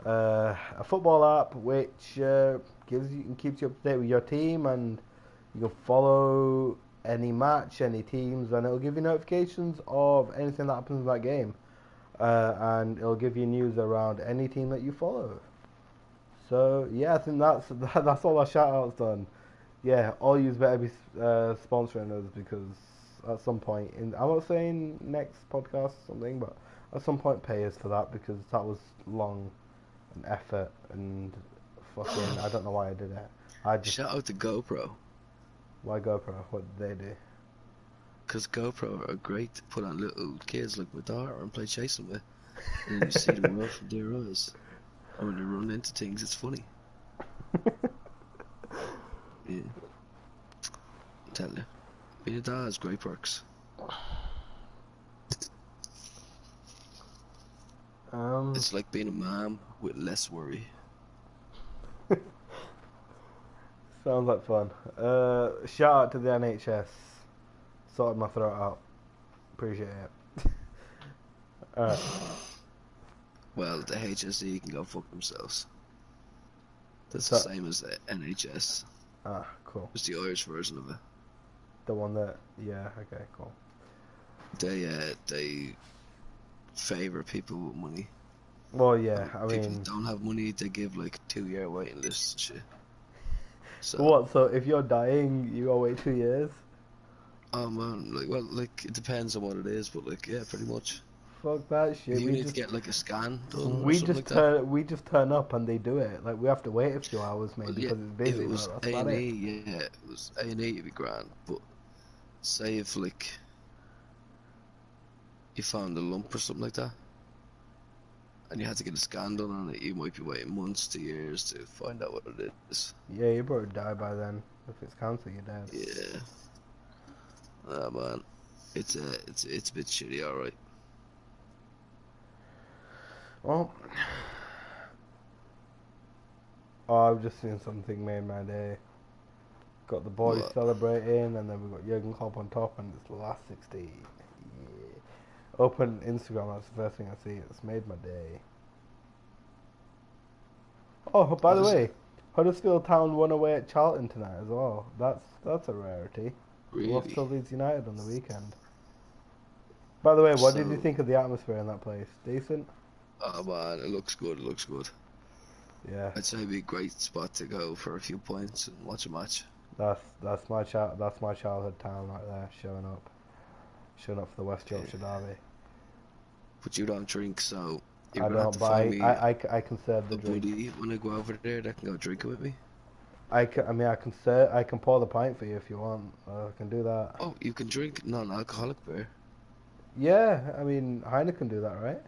a football app which gives you and keeps you up to date with your team, and you can follow any match, any teams, and it'll give you notifications of anything that happens in that game, and it'll give you news around any team that you follow. So yeah, I think that's all our shout outs done. Yeah, all you better be sponsoring us, because at some point I'm not saying next podcast or something, but at some point pay us for that, because that was long and effort and fucking I don't know why I did it. I just Shout out to GoPro, Why GoPro? What did they do? because GoPro are great to put on little kids like my daughter and play chasing with, and then you see the world from their eyes. And when they run into things, it's funny. Yeah, I'm telling you, being a dad has great perks. It's like being a mom with less worry. Sounds like fun. Shout out to the NHS. Sorted my throat out. Appreciate it. Alright. Well, the HSE can go fuck themselves. That's So- the same as the NHS. Cool. It's the Irish version of it. The one that, yeah, okay, cool. They favour people with money. Well, yeah, I People mean, don't have money, they give like 2 year waiting lists and shit. So, what? So if you're dying, you gotta wait 2 years? oh man, like, well, like, it depends on what it is, but like, yeah, pretty much. Fuck that If shit. you need to get like a scan done or We something just like that, turn up and they do it. Like we have to wait a few hours maybe well, yeah, because it's if busy, it but was that's about it. A&E, yeah, it was A&E, it'd be grand. But say if like you found a lump or something like that, and you had to get a scan done on it, you might be waiting months to years to find out what it is. Yeah, you better die by then. If it's cancer, you're dead. Yeah, ah man, it's a bit shitty, alright. Well, oh, I've just seen something made my day. Got the boys What? celebrating, and then we got Jurgen Klopp on top, and it's the last 60. Yeah. Open Instagram, that's the first thing I see. It's made my day. Oh, by What the is it? way, Huddersfield Town won away at Charlton tonight as well. That's a rarity. We lost Really? to Leeds United on the weekend. By the way, what did you So, think of the atmosphere in that place? Decent? oh man, it looks good. It looks good. Yeah, I'd say it'd be a great spot to go for a few points and watch a match. that's my childhood town right there, showing up for the West Yeah. Yorkshire Derby. But you don't drink, so you're I gonna have don't, to but find me I can serve the a drink. buddy when I go over there that can go drinking with me. I mean, I can pour the pint for you if you want. I can do that. Oh, you can drink non-alcoholic beer. Yeah, I mean, Heineken do that, right?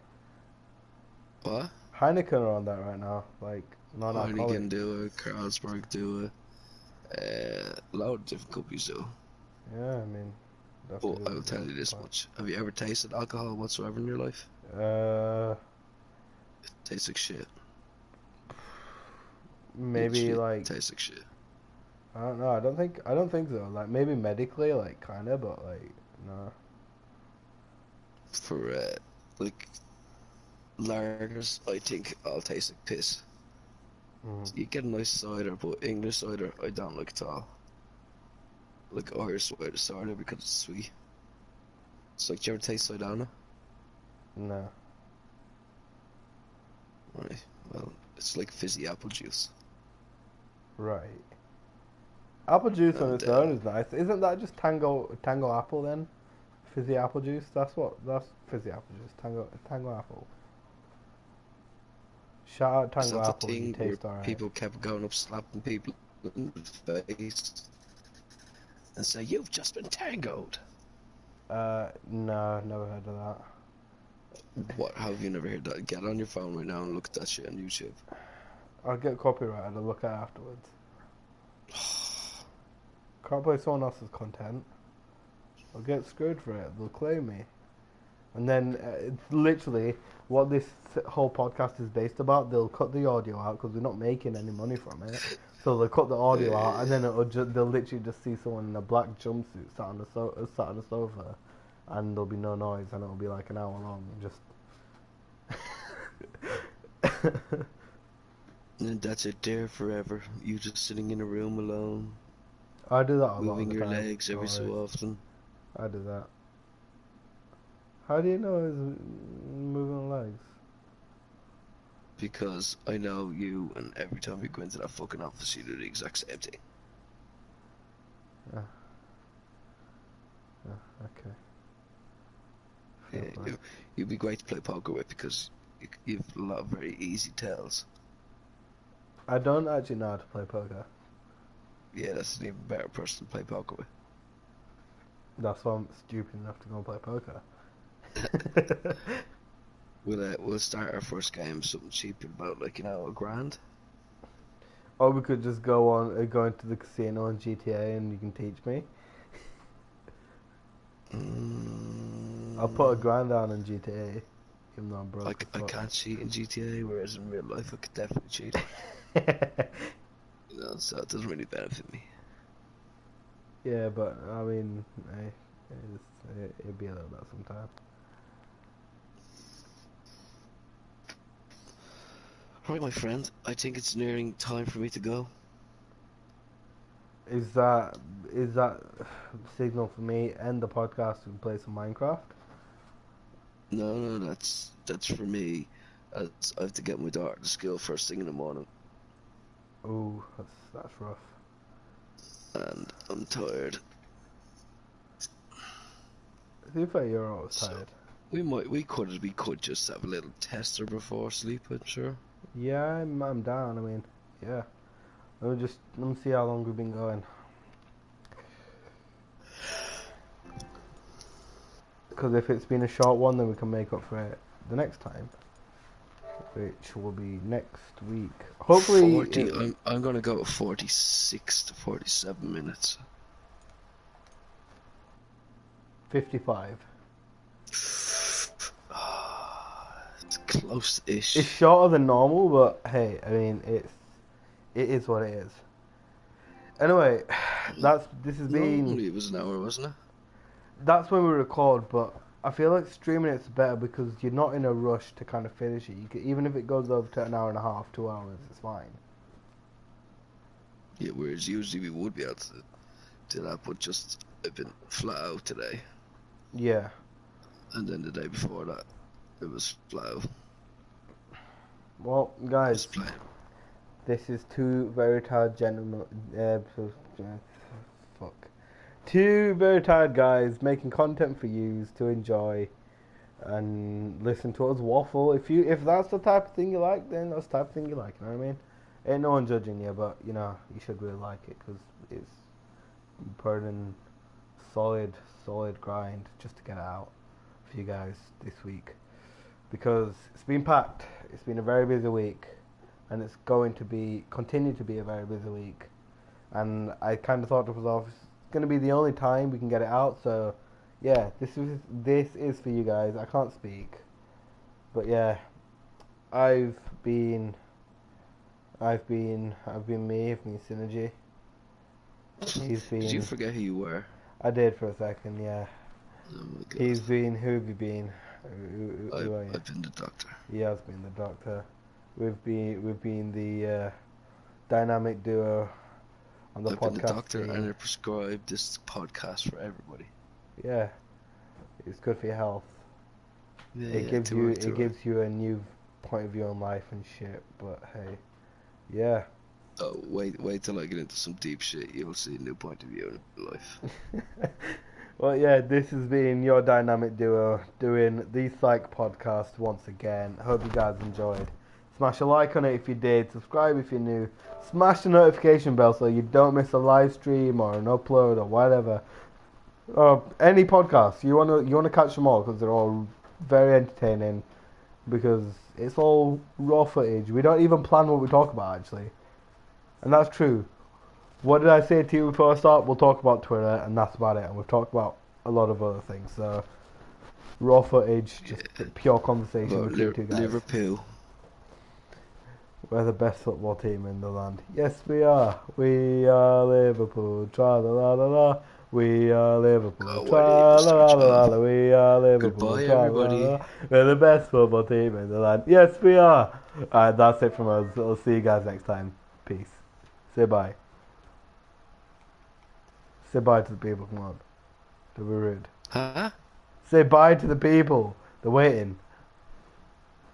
What? Heineken are on that right now, like non-alcoholic. Heineken do it, Carlsberg do it, a lot of different companies do. Yeah, I mean, But definitely I will tell you this pint. much: have you ever tasted alcohol whatsoever in your life? Uh, It tastes like shit. maybe Literally, it like tastes like shit. I don't know. I don't think so. Like maybe medically, like kinda, but like no. For like lagers, I think I'll taste like piss. Mm. You get a nice cider, but English cider I don't like at all. Like Irish cider because it's sweet. It's like, do you ever taste Sidana? No. Right. Well, it's like fizzy apple juice. Right. Apple juice on And its own is nice. Isn't that just Tango apple then? Fizzy apple juice. That's fizzy apple juice. Tango apple. Shout out is Tango that the apple. You thing where taste alright. people kept going up slapping people in the face and say, "You've just been tangoed"? No, never heard of that. What? How have you never heard that? Get on your phone right now and look at that shit on YouTube. I'll get copyrighted. I'll look at it afterwards. Can't play someone else's content. I'll get screwed for it. They'll claim me. And then it's literally what this whole podcast is based about. They'll cut the audio out because we're not making any money from it. So they'll cut the audio out, and then they'll literally just see someone in a black jumpsuit sat on the sofa, and there'll be no noise, and it'll be like an hour long. Just And that's it there forever. You just sitting in a room alone, I do that a lot of moving the your time. legs Don't every so worry. often. I do that. How do you know it's moving legs? Because I know you, and every time you go into that fucking office, you do the exact same thing. Ah, okay. Yeah, Fair play. you'd be great to play poker with because you've a lot of very easy tells. I don't actually know how to play poker. Yeah, that's an even better person to play poker with. That's why I'm stupid enough to go and play poker. We'll start our first game something cheap at about like a grand. Or we could just go into the casino in GTA and you can teach me. I'll put a grand down in GTA, even though I'm broke. I can't cheat in GTA, whereas in real life I could definitely cheat. So it doesn't really benefit me. Yeah, but I mean, it'd be a little bit sometime. Right, my friend, I think it's nearing time for me to go. Is that signal for me? End the podcast and play some Minecraft. No, that's for me as I have to get my daughter to school first thing in the morning, Ooh, that's rough. and I'm tired. To be fair, you're always So tired. we could just have a little tester before sleeping, sure. Yeah, I'm down. I mean, yeah. Let me see how long we've been going. Because if it's been a short one, then we can make up for it the next time, which will be next week. Hopefully, 40. I'm gonna go with 46 to 47 minutes. 55. It's close-ish. It's shorter than normal, but hey, I mean, it is what it is. Anyway, this has been. Normally it was an hour, wasn't it? That's when we record, but I feel like streaming it's better because you're not in a rush to kind of finish it. Even if it goes over to an hour and a half, 2 hours, it's fine. Yeah, whereas usually we would be able to do that, but just I've been flat out today, Yeah. and then the day before that, it was flat out. Well, guys, Just playing. this is two very tired gentlemen. Fuck. Two very tired guys making content for you to enjoy and listen to us waffle. If that's the type of thing you like, then that's the type of thing you like. You know what I mean? Ain't no one judging you, but you know you should really like it because it's burning solid grind just to get it out for you guys this week because it's been packed. It's been a very busy week, and it's going to continue to be a very busy week. And I kind of thought it was going to be the only time we can get it out. So, yeah, this is for you guys. I can't speak, but yeah, I've been me. I've been Synergy. He's been. Did you forget who you were? I did for a second. Yeah. Oh my God. He's been. Who have you been? Who are you? I've been the doctor. He has been the doctor. We've been the dynamic duo on the I've podcast been the doctor, scene. and I prescribed this podcast for everybody. Yeah, it's good for your health. Yeah, It gives you a new point of view on life and shit. But hey, yeah. Oh, wait till I get into some deep shit. You'll see a new point of view in life. Well, yeah, this has been your dynamic duo doing the Sike podcast once again. Hope you guys enjoyed. Smash a like on it if you did. Subscribe if you're new. Smash the notification bell so you don't miss a live stream or an upload or whatever. Or any podcast. You wanna catch them all because they're all very entertaining. Because it's all raw footage. We don't even plan what we talk about actually, and that's true. What did I say to you before I start? We'll talk about Twitter, and that's about it. And we've talked about a lot of other things. So, raw footage, just pure conversation between two guys. Liverpool. We're the best football team in the land. Yes, we are. We are Liverpool. Tra la la la la. We are Liverpool. Tra la la la la. We are Liverpool. Goodbye, Tra la everybody. la la. We're the best football team in the land. Yes, we are. Alright, that's it from us. I'll see you guys next time. Peace. Say bye. Say bye to the people, come on. Don't be rude. Huh? Say bye to the people. They're waiting.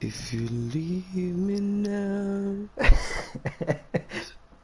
If you leave me now.